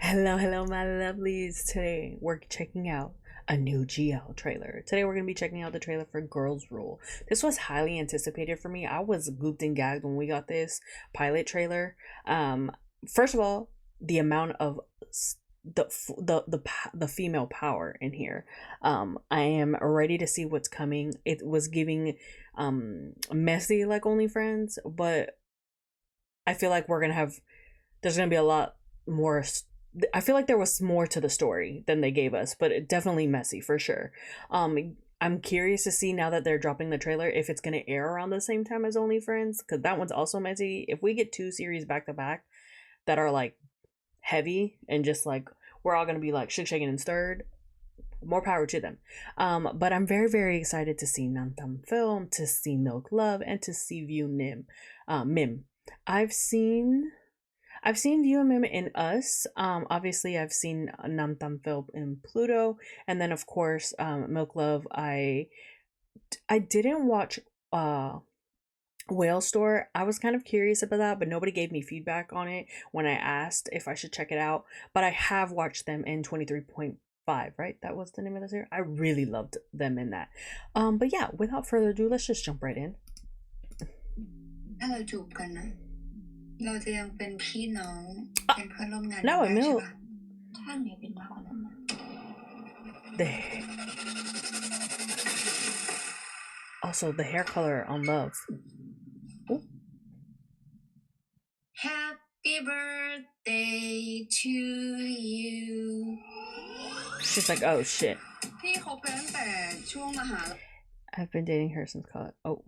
Hello, my lovelies. Today we're checking out a new GL trailer. Today we're going to be checking out the trailer for Girls Rule. This was highly anticipated for me. I was gooped and gagged when we got this pilot trailer. First of all, the amount of the female power in here. I am ready to see what's coming. It was giving messy like OnlyFriends, but I feel like there's gonna be a lot more. I feel like there was more to the story than they gave us, but it definitely messy for sure. I'm curious to see now that they're dropping the trailer if it's gonna air around the same time as OnlyFriends, because that one's also messy. If we get two series back to back that are like heavy and just like we're all gonna be like shook, shaken, and stirred, more power to them. But I'm very, very excited to see Namtam Film, to see Milk Love, and to see Mim. I've seen View and Mim in Us. Obviously I've seen Namtam Film in Pluto, and then of course Milk Love. I didn't watch Whale Store. I was kind of curious about that, but nobody gave me feedback on it when I asked if I should check it out. But I have watched them in 23.5, right? That was the name of the series. I really loved them in that. But yeah, without further ado, let's just jump right in. ถ้าเราจูบกันนะเราจะยังเป็นพี่น้องเป็นเพื่อนร่วมงาน No, ได้ Emil. ใช่ปะถ้าเมียเป็นมากกว่านั้นนะ Also, the hair color on Love. Ooh. Happy birthday to you She's like, oh shit. พี่คบกันตั้งแต่ช่วงมหาลัย I've been dating her since college. Oh.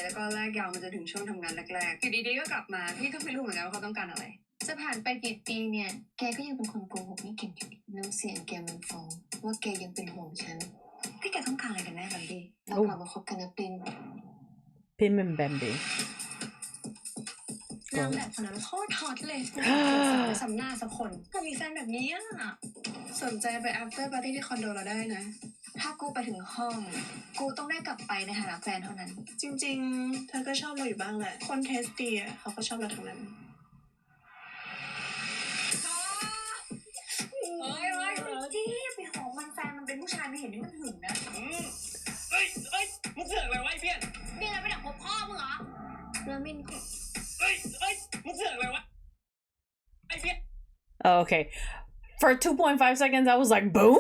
แล้วก็แลกยาวมันจะถึงช่วงทำงานแรกๆอยู่ดีๆก็กลับมาพี่ก็ไม่รู้เหมือนกันว่าเขาต้องการอะไรจะผ่านไปกี่ปีเนี่ยแกก็ยังเป็นคนโกหกไม่เก่งอยู่น้ำเสียงแกมันฟ้องว่าแกยังเป็นห่วงฉันพี่แกต้องการอะไรกันแน่บันดี้เรากลับมาคบกันนะปิน Pim and Bambi. นางแบบคนนั้นโคตรฮอตเลยสำหน้าสักคนก็มีแฟนแบบนี้อ่ะสนใจไป after party ที่คอนโดเราได้นะถ้ากูไปถึงห้องกูต้องได้กลับไปในฐานะแฟนเท่านั้นจริงๆเธอก็ชอบเราอยู่บ้างแหละคนเทสดีอ่ะเขาก็ชอบเราทั้งนั้นเฮ้ยจี้ไปหอมมันแฟนมันเป็นผู้ชายไม่เห็นนี่มันหึงนะเฮ้ยมึงเสือกอะไรวะไอ้เบี้ยนอะไรไปดักพบพ่อมึงเหรอแล้วมินเฮ้ยมึงเสือกอะไรวะไอ้เบี้ยน Oh, okay. For 2.5 seconds, I was like, boom?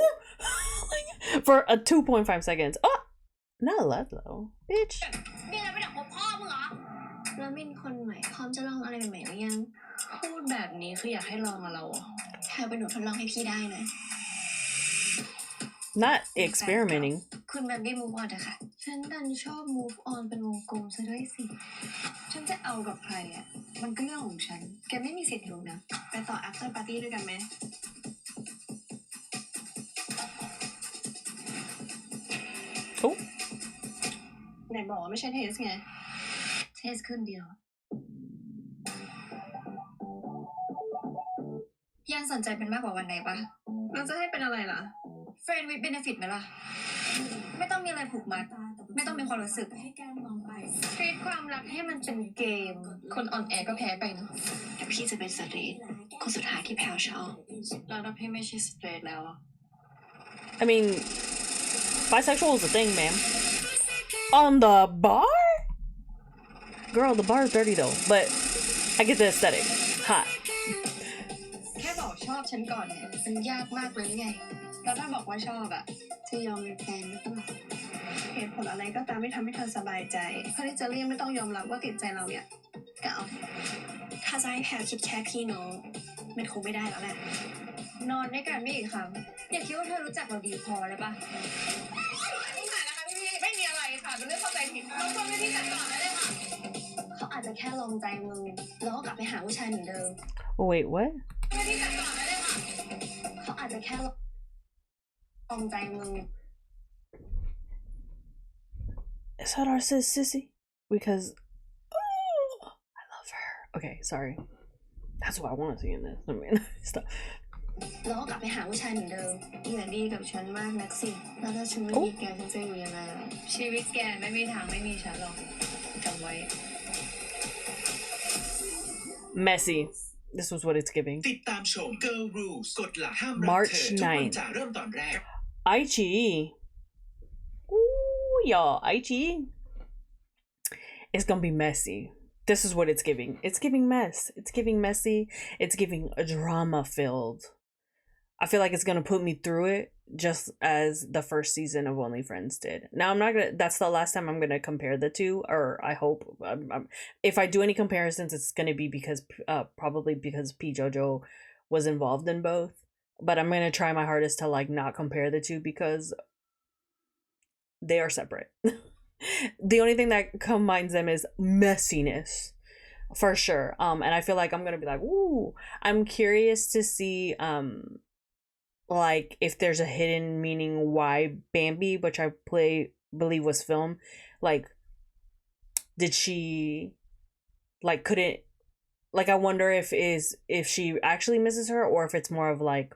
Like, for a 2.5 seconds. Oh, not Ludlow, bitch. อะไรไปดักพบพ่อมึงเหรอแล้วมินคนใหม่พร้อมจะลองอะไรใหม่ๆหรือยังพูดแบบนี้คืออยากให้ลองกับเราแค่เป็นหนูทดลองให้พี่ได้นะ Not experimenting. คุณแบบไม่ move on อะค่ะฉันดันชอบ move on เป็นวงกลมซะด้วยสิฉันจะเอากับใครอ่ะมันก็เรื่องของฉันแกไม่มีสิทธิ์รู้นะไปต่อ after party ด้วยกันไหมโอ้ ไหนบอกว่าไม่ใช่เทสไงเทสคืนเดียวยังสนใจเป็นมากกว่าวันไหนปะเราจะให้เป็นอะไรล่ะ friend with benefit ไหมล่ะไม่ต้องมีอะไรผูกมัดไม่ต้องมีความรู้สึกให้แก้มองไปชีวิตความรักให้มันเป็นเกมคนอ่อนแอก็แพ้ไปเนาะแต่พี่จะเป็นสตรีทคนสุดท้ายที่แพลวชอบแล้วถ้าพี่ไม่ใช่สตรีทแล้ว I mean, bisexual is a thing, man. On the bar? Girl, the bar is dirty though, but I get the aesthetic. Hot. แค่บอกชอบฉันก่อนเนี่ยมันยากมากเลยไงแล้วถ้าบอกว่าชอบอะจะยอมเป็นแฟนหรือเปล่าเหตุผลอะไรก็ตามที่ทำให้เธอสบายใจถ้าที่จะเลี่ยงไม่ต้องยอมรับว่าติดใจเราเนี่ยก็เอาถ้าจะให้แพลคิดแค่พี่น้องมันคงไม่ได้แล้วแหละนอนด้วยกันไม่อีกครั้งอย่าคิดว่าเธอรู้จักเราดีพอเลยปะนี่ค่ะนะคะพี่ไม่มีอะไรค่ะเป็นเรื่องเข้าใจผิดเราควรพี่จัดก่อนได้เลยค่ะเขาอาจจะแค่ลองใจมึงแล้วก็กลับไปหาผู้ชายเหมือนเดิม Wait, what? พี่จัดก่อนได้เลยค่ะเขาอาจจะแค่ลองใจมึง Is that our sis Sissy? Because I love her. Okay, sorry. That's what I want to see in this. I mean, stop. แล้วก็กลับไปหาผู้ชายเหมือนเดิมอย่าดีกับฉันมากนักสิแล้วถ้าฉันไม่มีแกฉันจะอยู่ยังไงล่ะชีวิตแกไม่มีทางไม่มีฉันหรอกจำไว้ Messy. This was what it's giving. ติดตามชม Girl Rules กฎหลักห้ามรัก March เธอทุกวัน 9th. จากเริ่มตอนแรก IG. Ooh, y'all, IG. It's gonna be messy. This is what it's giving. It's giving mess. It's giving messy. It's giving drama filled. I feel like it's gonna put me through it just as the first season of Only Friends did. Now I'm not gonna. That's the last time I'm gonna compare the two, or I hope. If I do any comparisons, it's gonna be because probably because P JoJo was involved in both. But I'm gonna try my hardest to like not compare the two because they are separate. The only thing that combines them is messiness, for sure. And I feel like I'm gonna be like, ooh. I'm curious to see like if there's a hidden meaning why Bambi, which I believe was film, like did she like couldn't like I wonder if she actually misses her or if it's more of like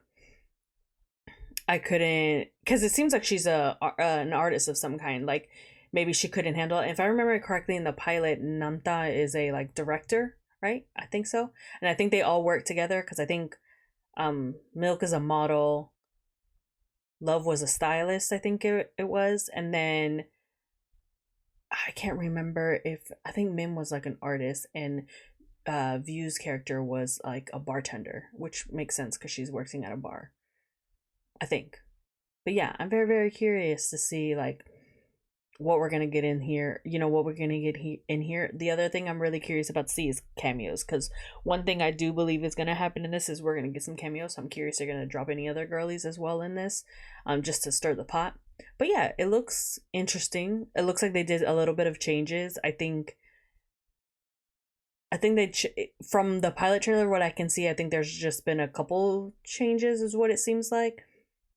I couldn't, because it seems like she's an artist of some kind, like maybe she couldn't handle it. If I remember correctly in the pilot, Nanta is a like director, right? I think so. And I think they all work together because I think Milk is a model, Love was a stylist, I think it was, and then I can't remember if I think Mim was like an artist and View's character was like a bartender, which makes sense because she's working at a bar, I think. But yeah, I'm very, very curious to see like what we're gonna get in here, what we're gonna get in here. The other thing I'm really curious about to see is cameos, because one thing I do believe is gonna happen in this is we're gonna get some cameos. So I'm curious they're gonna drop any other girlies as well in this, just to stir the pot. But yeah, it looks interesting. It looks like they did a little bit of changes. I think they from the pilot trailer, what I can see, I think there's just been a couple changes is what it seems like,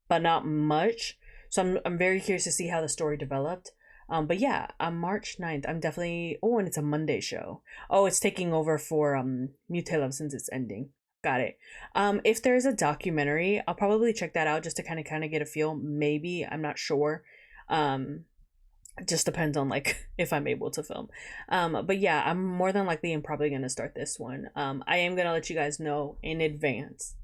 but not much. So I'm very curious to see how the story developed. But yeah, on March 9th, I'm definitely. Oh, and it's a Monday show. Oh, it's taking over for Mute Love since it's ending. Got it. If there's a documentary, I'll probably check that out just to kind of get a feel. Maybe, I'm not sure. It just depends on like if I'm able to film. But yeah, I'm more than likely I'm probably gonna start this one. I am gonna let you guys know in advance.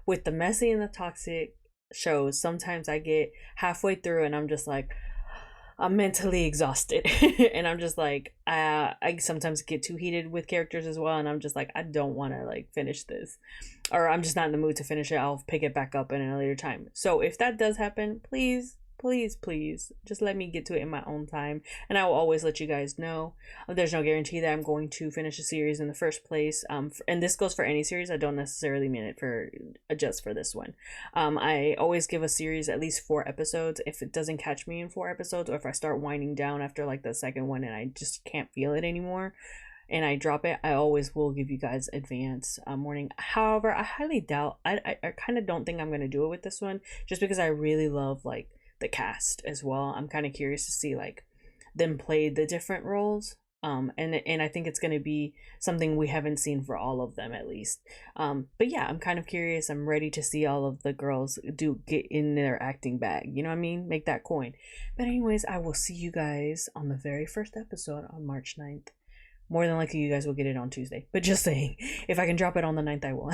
With the messy and the toxic shows, sometimes I get halfway through and I'm just like, I'm mentally exhausted. And I'm just like, I sometimes get too heated with characters as well, and I'm just like, I don't want to like finish this, or I'm just not in the mood to finish it. I'll pick it back up in a later time. So if that does happen, please just let me get to it in my own time, and I will always let you guys know. There's no guarantee that I'm going to finish a series in the first place, and this goes for any series. I don't necessarily mean it for just for this one. I always give a series at least 4 episodes. If it doesn't catch me in 4 episodes, or if I start winding down after like the second one and I just can't feel it anymore and I drop it, I always will give you guys advance warning. However, I highly doubt, I kind of don't think I'm going to do it with this one, just because I really love like the cast as well. I'm kind of curious to see like them play the different roles, and I think it's going to be something we haven't seen for all of them at least. But yeah, I'm kind of curious. I'm ready to see all of the girls do get in their acting bag, you know what I mean, make that coin. But anyways, I will see you guys on the very first episode on March 9th. More than likely you guys will get it on Tuesday, but just saying, if I can drop it on the 9th, I will.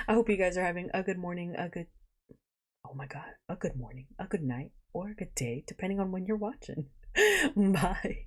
I hope you guys are having a good morning, oh my god, a good morning, a good night, or a good day, depending on when you're watching. Bye.